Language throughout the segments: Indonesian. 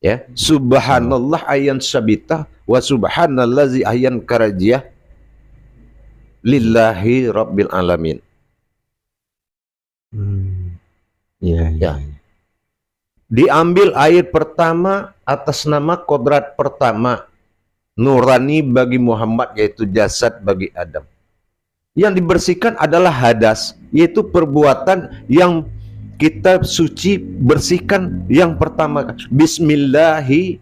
Ya, subhanallah ayan sabitah wa subhanallazi ayan karajiyah lillahi rabbil alamin. Iya, iya. Ya. Diambil air pertama atas nama kodrat pertama, nurani bagi Muhammad, yaitu jasad bagi Adam. Yang dibersihkan adalah hadas, yaitu perbuatan yang kita suci bersihkan yang pertama. Bismillahi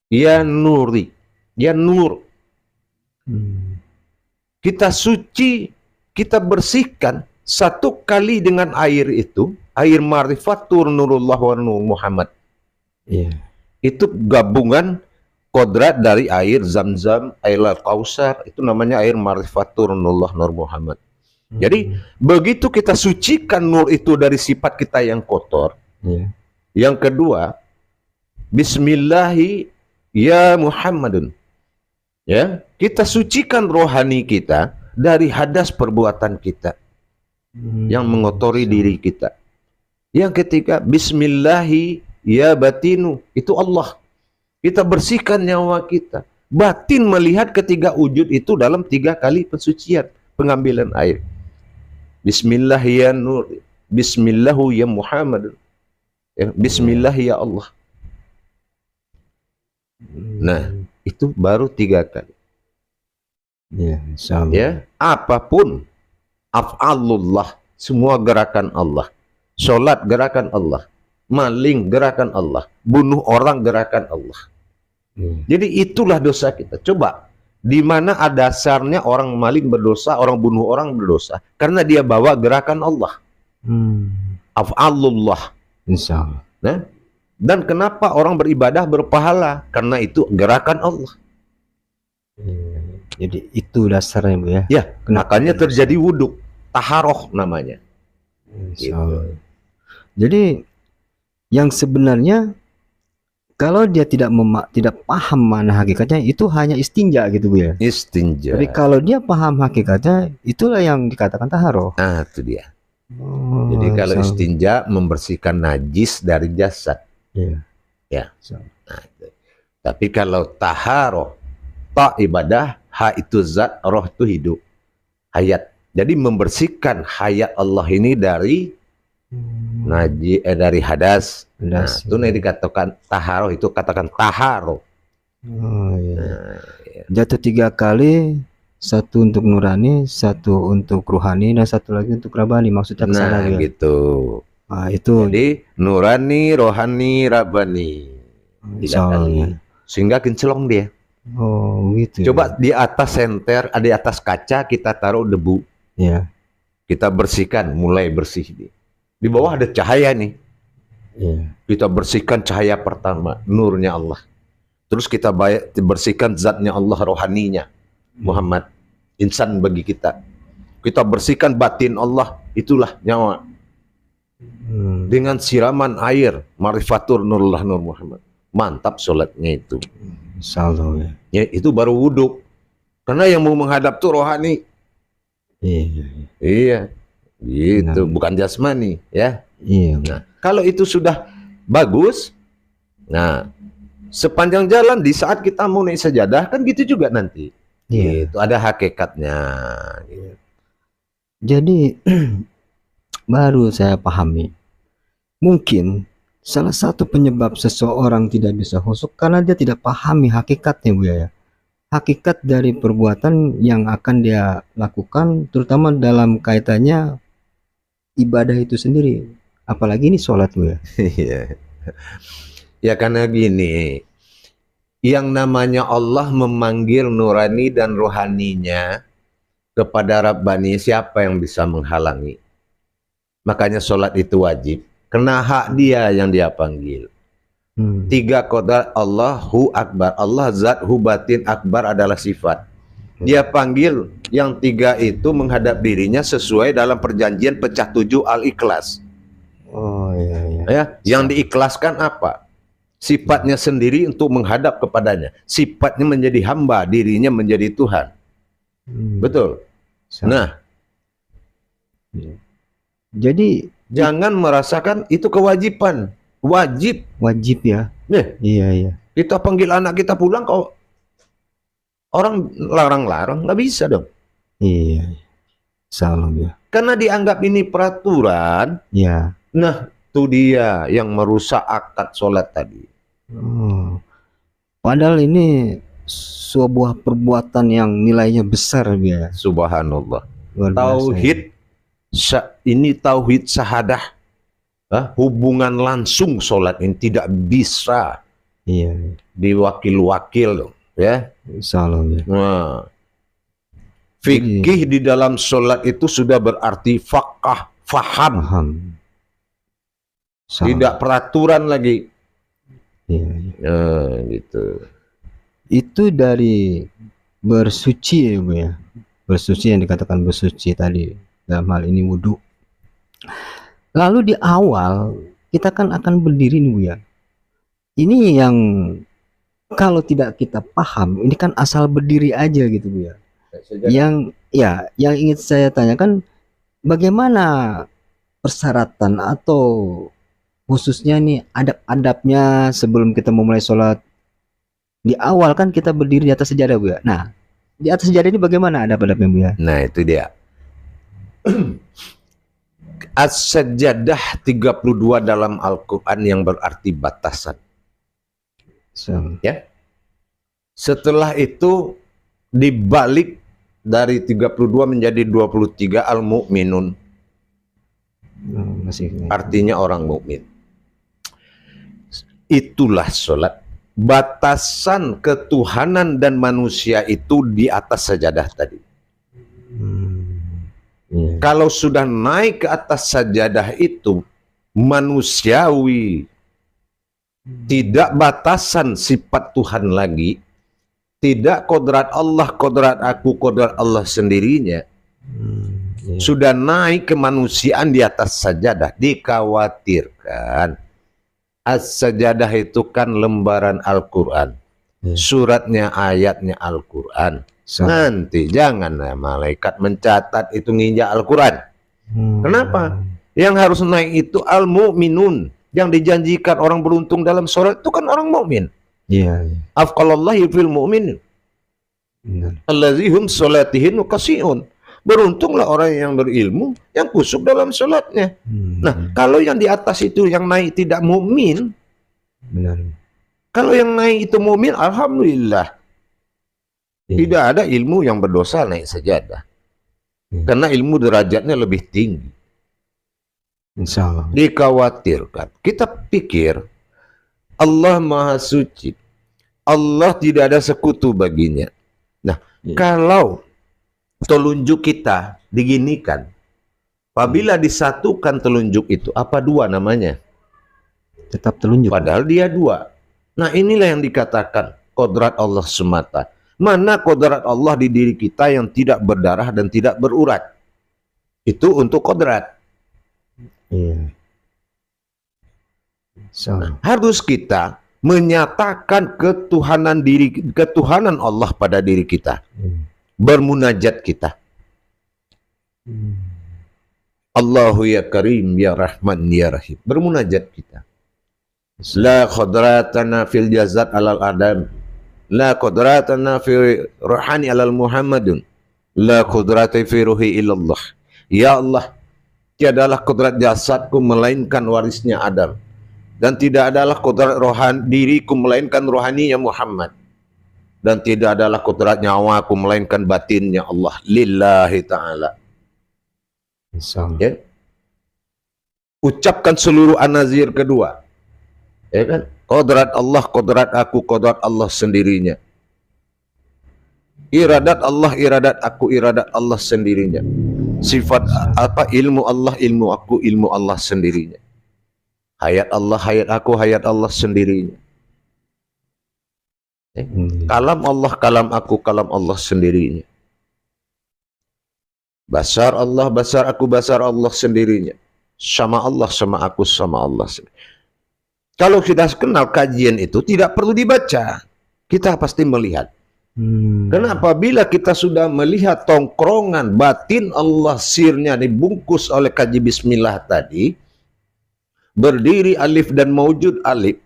ya nuri, ya nur. Kita suci, kita bersihkan satu kali dengan air itu, air Marifatur Nurullah wa Nur Muhammad. Iya. Itu gabungan kodrat dari air Zam-Zam, air Al-Kausar, itu namanya air Marifatur Nurullah Nur Muhammad. Jadi begitu kita sucikan nur itu dari sifat kita yang kotor. Yang kedua, Bismillahi ya Muhammadun. Ya, kita sucikan rohani kita dari hadas perbuatan kita yang mengotori diri kita. Yang ketiga, Bismillahi ya batinu, itu Allah. Kita bersihkan nyawa kita. Batin melihat ketiga wujud itu dalam 3 kali pensucian, pengambilan air. Bismillah ya nur, Bismillahu ya Muhammad, ya, Bismillah ya Allah. Nah, itu baru 3 kali. Ya, insyaallah. Ya, apapun af'alullah, semua gerakan Allah. Sholat gerakan Allah, maling gerakan Allah, bunuh orang gerakan Allah. Jadi itulah dosa kita. Coba, di mana ada dasarnya orang maling berdosa, orang bunuh orang berdosa? Karena dia bawa gerakan Allah. Af'alullah. Insyaallah. Nah, dan kenapa orang beribadah berpahala? Karena itu gerakan Allah. Jadi itu dasarnya, Bu, ya. Ya, makanya terjadi wudhu, taharoh namanya. Gitu. Jadi yang sebenarnya kalau dia tidak paham mana hakikatnya, itu hanya istinja gitu, Bu, ya. Istinja. Tapi kalau dia paham hakikatnya, itulah yang dikatakan taharoh. Nah, itu dia. Jadi kalau istinja membersihkan najis dari jasad. Ya. Nah, tapi kalau taharoh, ta ibadah, ha itu zat, roh itu hidup, hayat. Jadi membersihkan hayat Allah ini dari najis, dari hadas. Nah, itu yang dikatakan taharoh, itu katakan taharoh. Jatuh 3 kali, 1 untuk nurani, 1 untuk ruhani, dan 1 lagi untuk rabani. Maksudnya kesana, nah, gitu. Nah, itu. Jadi nurani, rohani, rabani. 3 kali. Sehingga kincelong dia. Oh, gitu. Coba di atas senter, di atas kaca kita taruh debu. Ya. Kita bersihkan, mulai bersih. Di bawah ada cahaya nih. Kita bersihkan cahaya pertama, nurnya Allah. Terus kita bersihkan zatnya Allah, rohaninya Muhammad, insan bagi kita. Kita bersihkan batin Allah, itulah nyawa. Dengan siraman air Marifatur Nurullah Nur Muhammad. Mantap sholatnya itu. Insyaallah. Ya, itu baru wudhu. Karena yang mau menghadap tuh rohani. Iya. Gitu, bukan jasmani, ya. Nah, kalau itu sudah bagus, nah, sepanjang jalan di saat kita mau naik sajadah kan gitu juga nanti. Itu ada hakikatnya. Gitu. Jadi baru saya pahami. Mungkin salah satu penyebab seseorang tidak bisa khusyuk karena dia tidak pahami hakikatnya, Bu, ya. Hakikat dari perbuatan yang akan dia lakukan, terutama dalam kaitannya ibadah itu sendiri. Apalagi ini sholat, Bu, ya. Ya karena gini, yang namanya Allah memanggil nurani dan rohaninya kepada Rabbani, siapa yang bisa menghalangi? Makanya sholat itu wajib. Karena hak dia yang dia panggil. 3 kodrat Allahu Akbar. Allah zat, hu batin, akbar adalah sifat. Dia panggil yang 3 itu menghadap dirinya sesuai dalam perjanjian pecah 7 Al-Ikhlas. Ya, yang diikhlaskan apa? Sifatnya sendiri untuk menghadap kepadanya. Sifatnya menjadi hamba, dirinya menjadi Tuhan. Betul. Nah, jadi jangan merasakan itu kewajiban. Wajib. Wajib, ya. Iya, iya. Kita panggil anak kita pulang, kok orang larang-larang, nggak bisa dong. Iya. Salam ya. Karena dianggap ini peraturan. Ya. Nah, itu dia yang merusak akad sholat tadi. Oh. Padahal ini sebuah perbuatan yang nilainya besar ya. Subhanallah. Luar biasa, Tauhid, ini tauhid syahadah. Hubungan langsung sholat ini tidak bisa Iya. diwakil-wakil dong, ya. Salam ya. Nah, fikih di dalam sholat itu sudah berarti faqah, faham. Paham. Salam. Tidak peraturan lagi. Iya, iya. Gitu. Itu dari bersuci ya Bu ya. Bersuci yang dikatakan bersuci tadi, dalam hal ini wudhu. Lalu di awal kita kan akan berdiri nih Bu ya. Ini yang kalau tidak kita paham, ini kan asal berdiri aja gitu Bu ya. Yang ingin saya tanyakan, bagaimana persyaratan atau khususnya nih adab-adabnya sebelum kita memulai sholat? Di awal kan kita berdiri di atas sejadah Bu ya. Nah, di atas sejadah ini bagaimana adab-adabnya Bu ya? Nah, itu dia. As-Sajdah 32 dalam Al-Quran yang berarti batasan. Ya. Setelah itu dibalik dari 32 menjadi 23 al-mu'minun. Artinya orang mukmin. Itulah sholat. Batasan ketuhanan dan manusia itu di atas sajadah tadi. Kalau sudah naik ke atas sajadah itu manusiawi, tidak batasan sifat Tuhan lagi, tidak kodrat Allah, kodrat aku, kodrat Allah sendirinya. Sudah naik kemanusiaan di atas sajadah, dikhawatirkan. As-Sajadah itu kan lembaran Al-Quran, suratnya, ayatnya Al-Quran. Nanti jangan malaikat mencatat itu nginjak Al-Quran. Kenapa? Yang harus naik itu al-mu'minun, yang dijanjikan orang beruntung dalam sholat itu kan orang mukmin. Iya. Afqalallahi fil mu'min allazihum sholatihim qasiun. Beruntunglah orang yang berilmu yang kusuk dalam sholatnya. Nah, kalau yang di atas itu yang naik tidak mukmin, benar. Kalau yang naik itu mukmin, alhamdulillah. Tidak ada ilmu yang berdosa naik sajadah. Karena ilmu derajatnya lebih tinggi. Insya Allah. Dikhawatirkan. Kita pikir Allah Maha Suci. Allah tidak ada sekutu baginya. Nah, kalau telunjuk kita diginikan, apabila disatukan telunjuk itu, apa dua namanya? Tetap telunjuk. Padahal dia dua. Nah, inilah yang dikatakan kodrat Allah semata. Mana kodrat Allah di diri kita yang tidak berdarah dan tidak berurat? Itu untuk kodrat. Nah, harus kita menyatakan ketuhanan Allah pada diri kita. Bermunajat kita. Allahu ya Karim ya Rahman ya Rahim. Bermunajat kita. La qadratana fil jazat alal adam. La qadratana fi ruhani alal Muhammadun. La qadrati fi ruhi ilallah. Ya Allah, tiadalah kodrat jasadku melainkan warisnya Adam. Dan tidak adalah kodrat diriku melainkan rohaninya Muhammad. Dan tidak adalah kodrat nyawaku melainkan batinnya Allah. Lillahi ta'ala. Ya? Ucapkan seluruh an-nazir kedua. Ya kan? Kodrat Allah, kodrat aku, kodrat Allah sendirinya. Iradat Allah, iradat aku, iradat Allah sendirinya. Sifat apa? Ilmu Allah, ilmu aku, ilmu Allah sendirinya. Hayat Allah, hayat aku, hayat Allah sendirinya. Kalam Allah, kalam aku, kalam Allah sendirinya. Basar Allah, basar aku, basar Allah sendirinya. Sama Allah, sama aku, sama Allah sendirinya. Kalau kita kenal kajian itu tidak perlu dibaca, kita pasti melihat. Karena apabila kita sudah melihat tongkrongan batin Allah sirnya dibungkus oleh kaji bismillah tadi, berdiri alif dan maujud alif,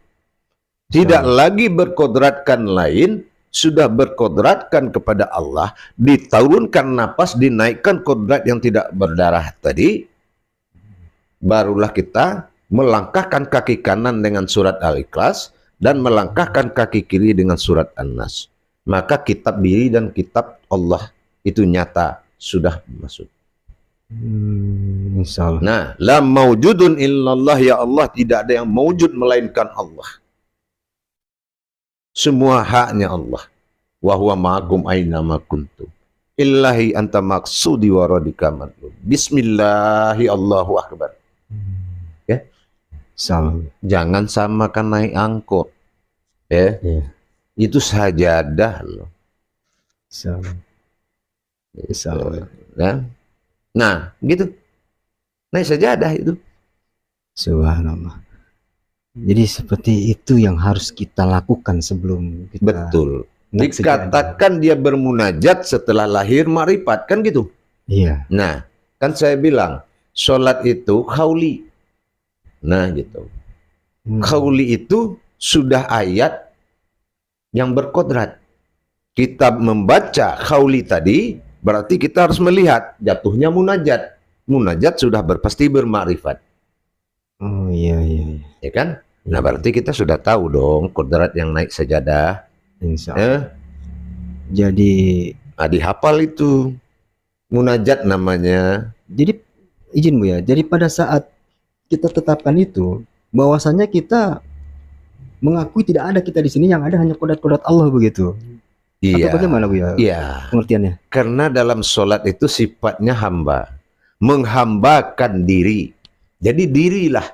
Tidak lagi berkodratkan lain, sudah berkodratkan kepada Allah, diturunkan napas, dinaikkan kodrat yang tidak berdarah tadi, barulah kita melangkahkan kaki kanan dengan surat Al-Ikhlas dan melangkahkan kaki kiri dengan surat An-Nas. Maka kitab diri dan kitab Allah itu nyata sudah masuk. Insyaallah. Nah, la maujudun illallah, ya Allah, tidak ada yang maujud melainkan Allah. Semua haknya Allah. Wa huwa ma'akum aina ma kuntum. Illahi anta maksudi wa radika matlub. Bismillahi Allahu akbar. Ya. Insyaallah. Jangan samakan naik angkot. Ya. Itu sajadah loh. Insyaallah. Insyaallah. Ya. Nah, gitu. Naik sajadah itu. Subhanallah. Jadi seperti itu yang harus kita lakukan sebelum kita. Betul. Dikatakan dia bermunajat setelah lahir makrifat, kan gitu. Iya. Nah, kan saya bilang sholat itu qauli. Nah, gitu. Qauli itu sudah ayat yang berkodrat. Kita membaca qauli tadi, berarti kita harus melihat jatuhnya munajat. Munajat sudah pasti bermakrifat. Oh iya. Ya kan? Nah, berarti kita sudah tahu dong kodrat yang naik sajadah. Insyaallah. Jadi dihafal itu. Munajat namanya. Jadi izin Bu ya. Jadi pada saat kita tetapkan itu, bahwasanya kita mengakui tidak ada kita di sini, yang ada hanya kodrat-kodrat Allah begitu. Iya. Atau bagaimana Bu ya? Iya. Pengertiannya. Karena dalam sholat itu sifatnya hamba. Menghambakan diri. Jadi dirilah.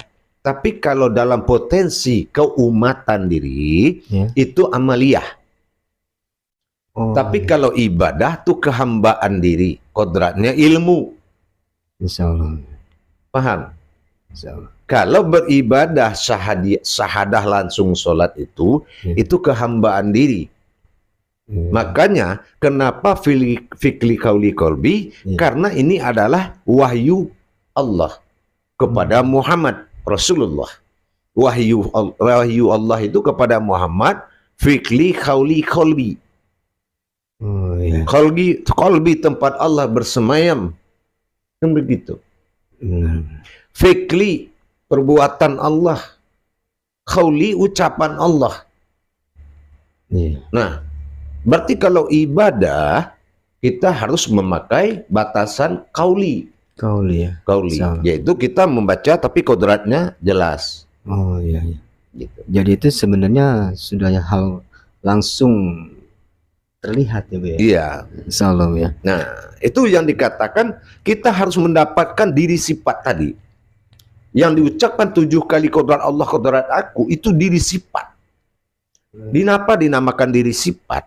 Tapi kalau dalam potensi keumatan diri, itu amaliyah. Tapi kalau ibadah tuh kehambaan diri. Kodratnya ilmu. Insyaallah. Paham? Insyaallah. Kalau beribadah sahadah langsung sholat itu kehambaan diri. Makanya kenapa fikli qauli qalbi? Karena ini adalah wahyu Allah kepada Muhammad Rasulullah. Wahyu Allah itu kepada Muhammad, fikli qauli qalbi. Qalbi tempat Allah bersemayam. Kan begitu. Fikli perbuatan Allah. Qauli ucapan Allah. Nah, berarti kalau ibadah kita harus memakai batasan qauli. Qauli, yaitu kita membaca tapi kodratnya jelas. Oh iya. Gitu. Jadi itu sebenarnya sudah hal langsung terlihat ya Bu ya. Iya. Insyaallah ya. Nah, itu yang dikatakan kita harus mendapatkan diri sifat tadi. Yang diucapkan 7 kali kodrat Allah, kodrat aku, itu diri sifat. Kenapa dinamakan diri sifat?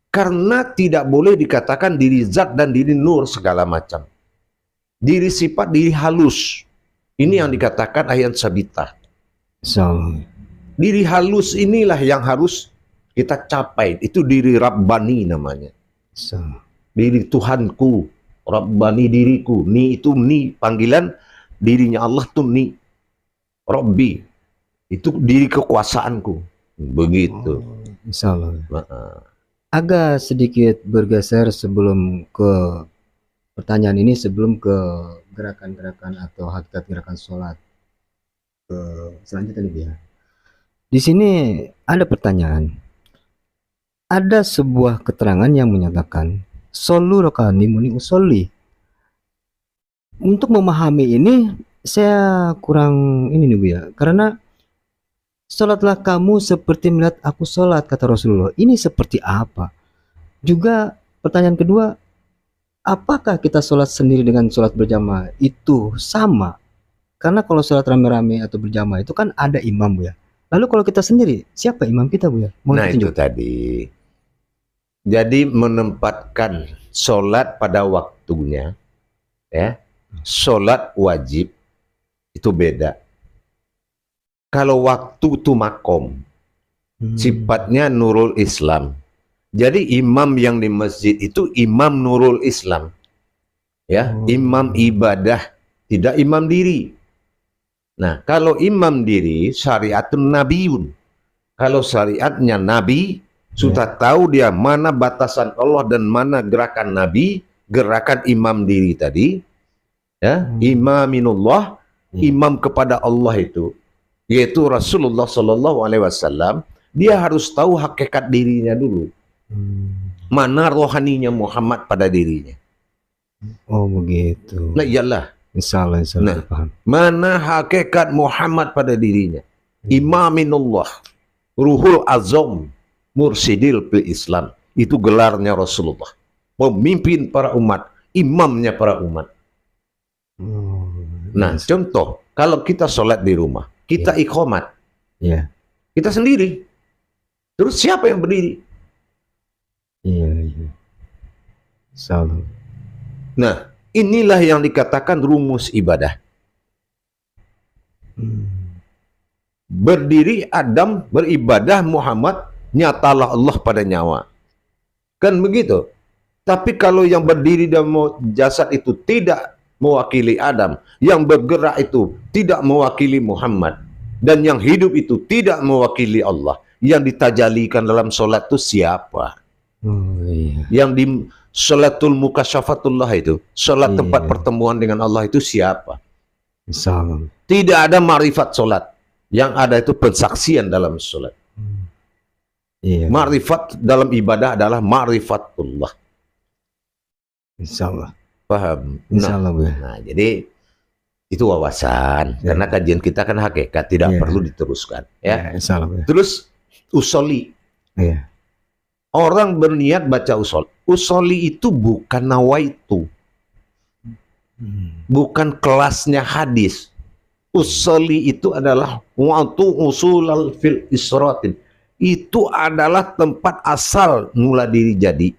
Karena tidak boleh dikatakan diri zat dan diri nur segala macam. Diri sifat, diri halus. Ini yang dikatakan ayat sabitah. Diri halus inilah yang harus kita capai. Itu diri Rabbani namanya. Diri Tuhanku. Rabbani diriku. Ni itu ni. Panggilan dirinya Allah tuh ni. Rabbi. Itu diri kekuasaanku. Begitu. Insyaallah. Agak sedikit bergeser sebelum ke pertanyaan ini, sebelum ke gerakan-gerakan atau hakikat gerakan sholat selanjutnya nih ya. Di sini ada pertanyaan. Ada sebuah keterangan yang menyatakan solu rokani muni usolli. Untuk memahami ini saya kurang ini nih Bu ya, karena sholatlah kamu seperti melihat aku sholat, kata Rasulullah. Ini seperti apa? Juga pertanyaan kedua, apakah kita sholat sendiri dengan sholat berjamaah itu sama? Karena kalau sholat rame-rame atau berjamaah itu kan ada imam Bu ya. Lalu kalau kita sendiri, siapa imam kita Bu ya? Nah itu tadi. Jadi menempatkan sholat pada waktunya, ya, sholat wajib itu beda. Kalau waktu itu makom, sifatnya nurul Islam. Jadi imam yang di masjid itu imam nurul Islam, ya, imam ibadah, tidak imam diri. Nah, kalau imam diri syariatun nabiyun. Kalau syariatnya Nabi, sudah tahu dia mana batasan Allah dan mana gerakan Nabi, gerakan imam diri tadi, ya, imaminullah, imam kepada Allah itu, yaitu Rasulullah Shallallahu Alaihi Wasallam. Dia harus tahu hakikat dirinya dulu, mana rohaninya Muhammad pada dirinya. Oh begitu. Nah iyalah, Insya Allah Nah. paham. mana hakikat Muhammad pada dirinya. Imaminullah, Ruhul Azam, Mursidil fil Islam. Itu gelarnya Rasulullah. Pemimpin para umat, imamnya para umat. Oh, Nah, contoh, kalau kita sholat di rumah, kita iqamat, iya, kita sendiri. Terus siapa yang berdiri? iya. Insya Allah. Nah, inilah yang dikatakan rumus ibadah. Berdiri Adam, beribadah Muhammad, nyatalah Allah pada nyawa. Kan begitu. Tapi kalau yang berdiri dan jasad itu tidak mewakili Adam, yang bergerak itu tidak mewakili Muhammad, dan yang hidup itu tidak mewakili Allah, yang ditajalikan dalam sholat itu siapa? Oh iya. Yang di sholatul mukasyafatullah itu, sholat tempat Iya. pertemuan dengan Allah itu siapa? Insya Allah. Tidak ada ma'rifat sholat. Yang ada itu pensaksian dalam sholat. Iya. Ma'rifat dalam ibadah adalah ma'rifatullah. Insya Allah. Paham? Insya Allah Bu. Nah, jadi itu wawasan. Karena kajian kita kan hakikat, tidak perlu diteruskan. Ya. Insya Allah Bu. Terus usoli. Iya. Orang berniat baca usol. Usoli itu bukan nawaitu. Bukan kelasnya hadis. Usoli itu adalah waktu usulal fil isrotin. Itu adalah tempat asal mula diri jadi.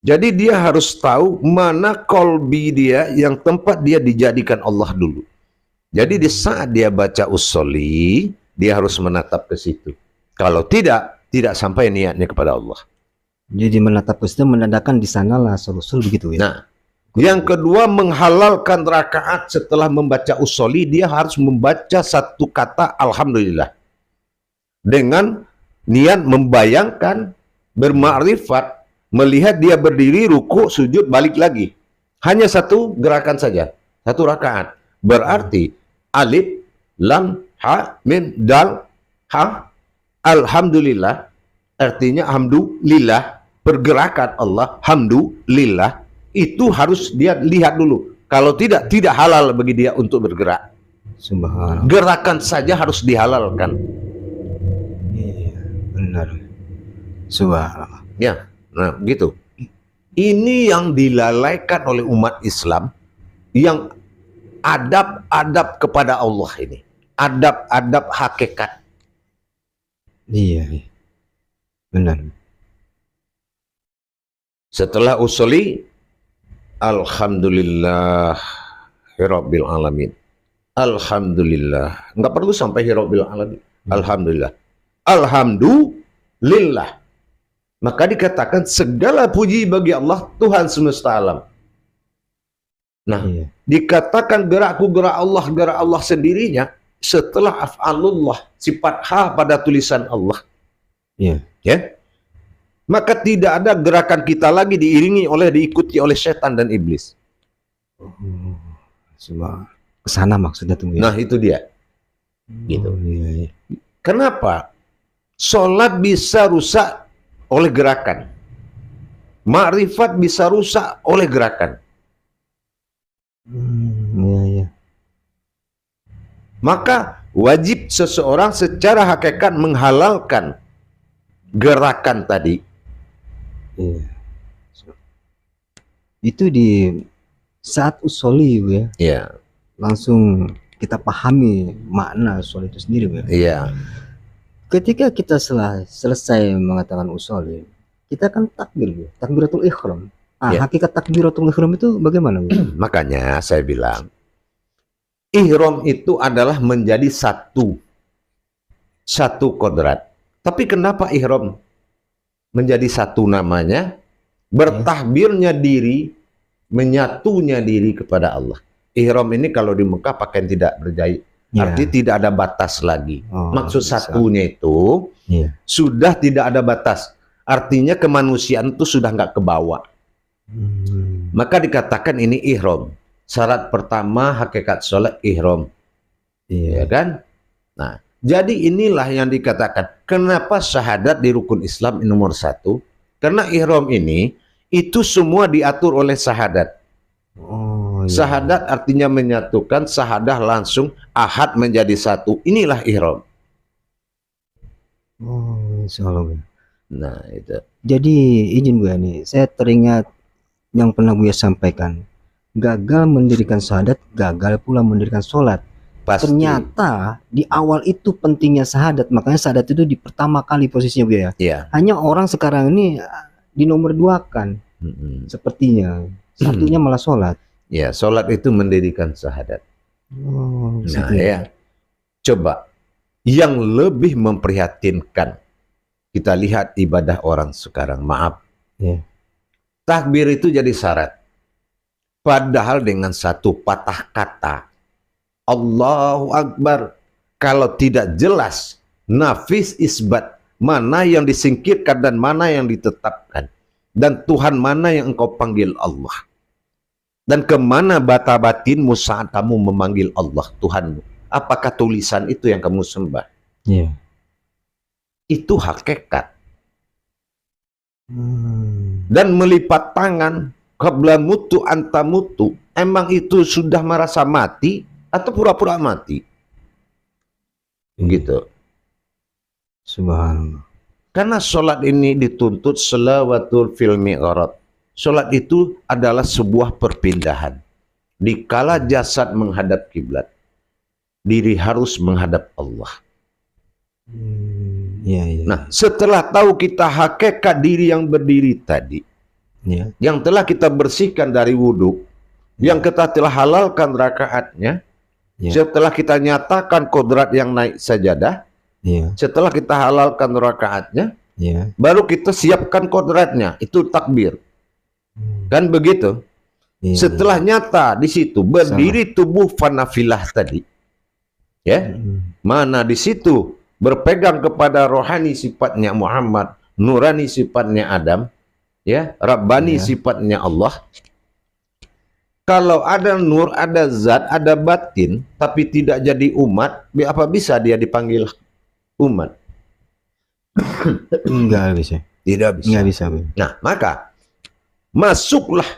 Jadi dia harus tahu mana kolbi dia yang tempat dia dijadikan Allah dulu. Jadi di saat dia baca usoli, dia harus menatap ke situ. Kalau tidak sampai niatnya kepada Allah. Jadi menatap ke situ menandakan di sanalah usul begitu ya. Nah, yang kedua menghalalkan rakaat setelah membaca usoli, dia harus membaca satu kata Alhamdulillah. Dengan niat membayangkan, bermakrifat, melihat dia berdiri, ruku, sujud, balik lagi. Hanya satu gerakan saja, satu rakaat. Berarti alif, lam, ha, min, dal, ha, Alhamdulillah. Artinya hamdulillah, pergerakan Allah, hamdulillah. Itu harus dia lihat dulu. Kalau tidak halal bagi dia untuk bergerak. Subhanallah. Gerakan saja harus dihalalkan. Iya, benar. Subhanallah. Ya, nah gitu. Ini yang dilalaikan oleh umat Islam, yang adab-adab kepada Allah ini. Adab-adab hakikat. Iya, iya. Benar. Setelah usuli, Alhamdulillah Rabbil Alamin. Alhamdulillah. Nggak perlu sampai Rabbil Alamin. Alhamdulillah. Alhamdulillah. Maka dikatakan segala puji bagi Allah, Tuhan semesta alam. Nah, Iya. dikatakan gerak Allah sendirinya setelah af'alullah, sifat ha pada tulisan Allah. Iya. Ya. Maka tidak ada gerakan kita lagi diikuti oleh setan dan iblis. Subhanallah. Kesana maksudnya tuh. Nah, itu dia. Gitu. Iya, iya. Kenapa? Sholat bisa rusak oleh gerakan. Ma'rifat bisa rusak oleh gerakan. Iya, iya. Maka wajib seseorang secara hakikat menghalalkan gerakan tadi. Iya. Itu di saat usoli Bu ya. Iya. Langsung kita pahami makna usoli itu sendiri Bu ya. Iya. Ketika kita selesai mengatakan usoli, kita kan takbir Bu. Takbiratul ihram. Iya. Hakikat takbiratul ihram itu bagaimana Bu? Makanya saya bilang, ihram itu adalah menjadi satu kodrat. Tapi kenapa ihram menjadi satu namanya? Bertahbirnya diri, menyatunya diri kepada Allah. Ihram ini kalau di Mekah pakaian tidak berjahit. Ya. Artinya tidak ada batas lagi. Oh, Maksud bisa. satunya itu Iya. sudah tidak ada batas. Artinya kemanusiaan itu sudah nggak ke bawah. Maka dikatakan ini ihram. Syarat pertama hakikat sholat ihram. Iya. Ya kan? Nah, jadi inilah yang dikatakan. Kenapa syahadat di rukun Islam nomor 1? Karena ihram ini itu semua diatur oleh syahadat. Oh, iya. Syahadat artinya menyatukan, syahadah langsung, ahad menjadi satu. Inilah ihram. Oh, insya Allah, Buya. Nah, itu. Jadi izin Buya nih, saya teringat yang pernah Buya sampaikan. Gagal mendirikan syahadat, gagal pula mendirikan sholat. Pasti. Ternyata di awal itu pentingnya syahadat, makanya syahadat itu di pertama kali posisinya Buya ya. Ya. Hanya orang sekarang ini di nomor 2 kan, sepertinya. Satunya malah sholat. Ya, sholat itu mendirikan syahadat. Oh, Nah, gitu. ya. Coba yang lebih memprihatinkan, kita lihat ibadah orang sekarang. Maaf. Ya. Takbir itu jadi syarat. Padahal dengan satu patah kata, Allahu Akbar, kalau tidak jelas, nafis isbat, mana yang disingkirkan dan mana yang ditetapkan. Dan Tuhan mana yang engkau panggil Allah. Dan kemana bata batinmu saat kamu memanggil Allah, Tuhanmu. Apakah tulisan itu yang kamu sembah? Iya. Itu hakikat. Dan melipat tangan, qabla mutu anta mutu, emang itu sudah merasa mati atau pura-pura mati? Gitu. Subhanallah. Karena sholat ini dituntut salawatul fil mi'raj. Sholat itu adalah sebuah perpindahan. Dikala jasad menghadap kiblat, diri harus menghadap Allah. Iya, iya. Nah, setelah tahu kita hakikat diri yang berdiri tadi, Iya. yang telah kita bersihkan dari wudhu, yang kita telah halalkan rakaatnya, Ya. setelah kita nyatakan kodrat yang naik sajadah, Iya. setelah kita halalkan rakaatnya, Iya. baru kita siapkan kodratnya, itu takbir. Kan begitu? Iya. Setelah nyata di situ berdiri tubuh fanafilah tadi, ya, mana di situ berpegang kepada rohani sifatnya Muhammad, nurani sifatnya Adam, ya, Rabbani sifatnya Allah. Kalau ada nur, ada zat, ada batin, tapi tidak jadi umat, apa bisa dia dipanggil umat? Enggak bisa. Tidak bisa. Enggak bisa. Nah, maka masuklah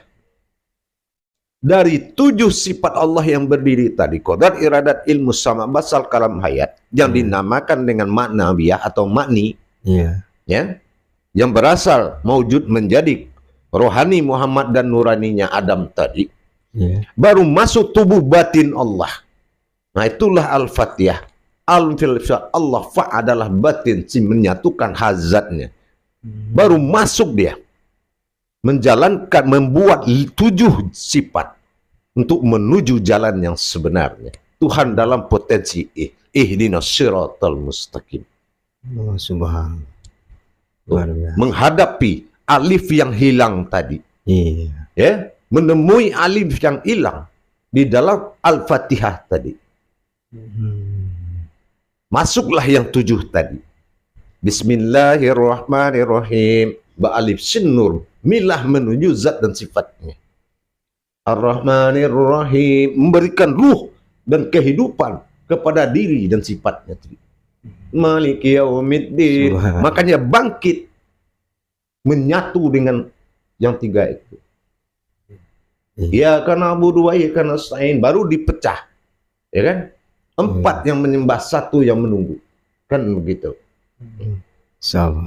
dari 7 sifat Allah yang berdiri tadi, qadar, iradat, ilmu, sama, basal, kalam, hayat, yang dinamakan dengan maknawiyah atau makni, Iya. ya, yang berasal maujud menjadi rohani Muhammad dan nuraninya Adam tadi, baru masuk tubuh batin Allah. Nah, itulah Al-Fatihah. Al-Filsafat Allah fa adalah batin, si menyatukan hazatnya. Baru masuk dia menjalankan, membuat 7 sifat untuk menuju jalan yang sebenarnya. Tuhan dalam potensi ihdinas siratal mustaqim. Oh, subhanallah. Menghadapi alif yang hilang tadi. Iya. Ya, menemui alif yang hilang di dalam Al-Fatihah tadi. Masuklah yang 7 tadi. Bismillahirrahmanirrahim. Ba'alif sin nur. Milah menuju zat dan sifatnya. Ar-Rahmanir-Rahim. Memberikan ruh dan kehidupan kepada diri dan sifatnya. Maliki yaumiddin. Makanya bangkit. Menyatu dengan yang 3 itu. Ya karena na'budu wa iyyaka nasta'in. Baru dipecah. Ya kan? 4 yang menyembah, 1 yang menunggu. Kan begitu.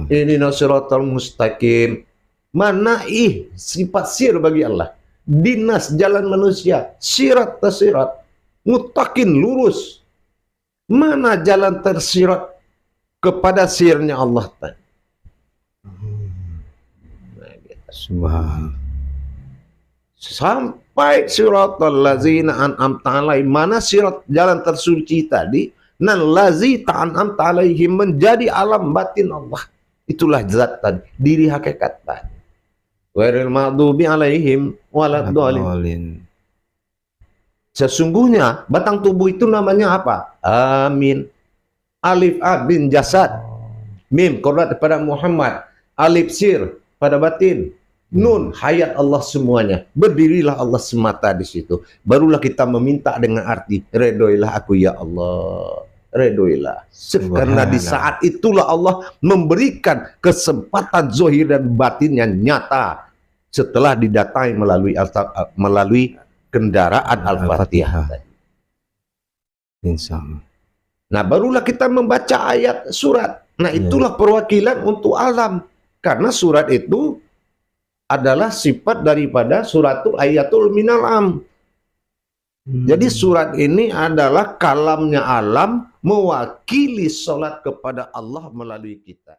Ihdinas siratal mustaqim. Mana sifat sir bagi Allah. Dinas jalan manusia. Sirat tersirat. Mutakin lurus. Mana jalan tersirat kepada sirnya Allah tadi. Subhanallah. Sampai siratal lazina an'amta alaihim. Mana sirat jalan tersuci tadi. Nan lazi ta'an'amta alaihim menjadi alam batin Allah. Itulah zat tadi. Diri hakikat tadi. Ghairil maghdubi alaihim waladdallin. Sesungguhnya batang tubuh itu namanya apa? Amin. Alif bin jasad. Mim qudrat pada Muhammad. Alif sir pada batin. Nun hayat Allah semuanya. Berdirilah Allah semata di situ. Barulah kita meminta dengan arti redoilah aku ya Allah. Redoilah. Karena di saat itulah Allah memberikan kesempatan zohir dan batin yang nyata setelah didatangi melalui kendaraan Al-Fatihah. Insya Allah. Nah, barulah kita membaca ayat surat. Nah, itulah perwakilan untuk alam. Karena surat itu adalah sifat daripada suratul ayatul minal am. Jadi surat ini adalah kalamnya alam mewakili sholat kepada Allah melalui kita.